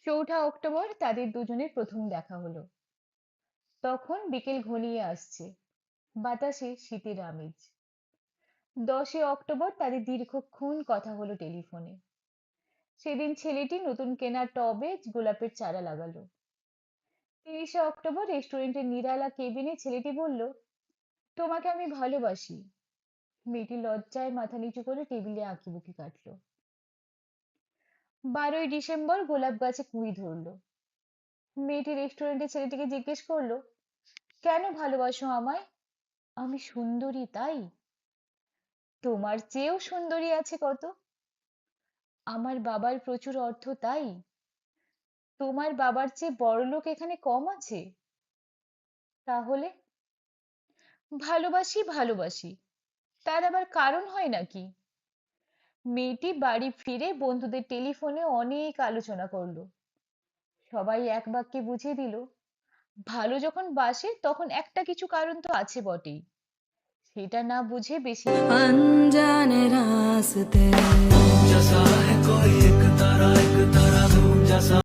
চৌঠা অক্টোবর তাদের দুজনের প্রথম দেখা হলো। তখন বিকেল ঘনিয়ে আসছে, বাতাসে শীতের আমেজ। 10 অক্টোবর তাদের দীর্ঘক্ষণ কথা হলো টেলিফোনে। সেদিন ছেলেটি নতুন কেনা টবে গোলাপের চারা লাগালো। 30 অক্টোবর রেস্টুরেন্টের নিরালা কেবিনে ছেলেটি বলল, তোমাকে আমি ভালোবাসি। মেয়েটি লজ্জায় মাথা নিচু করে টেবিলে আঁকিবুকি কাটলো। 12ই ডিসেম্বর গোলাপ গাছে কুঁড়ি ধরলো। মেয়েটি রেস্টুরেন্টে ছেলেটিকে জিজ্ঞেস করলো, কেন ভালোবাসো আমায়? আমি সুন্দরী তাই? তোমার চেয়েও সুন্দরী আছে কত। আমার বাবার প্রচুর অর্থ তাই? তোমার বাবার চেয়ে বড়লোক এখানে কম আছে? তাহলে? ভালোবাসি ভালোবাসি, তার আবার কারণ হয় নাকি? মেয়েটি বাড়ি ফিরে বন্ধুদের টেলিফোনে অনেক আলোচনা করলো। সবাই এক বাক্যে বুঝিয়ে দিল, ভালো যখন বাসে তখন একটা কিছু কারণ তো আছে বটেই। সেটা না বুঝে বেশি अनजाने रास्ते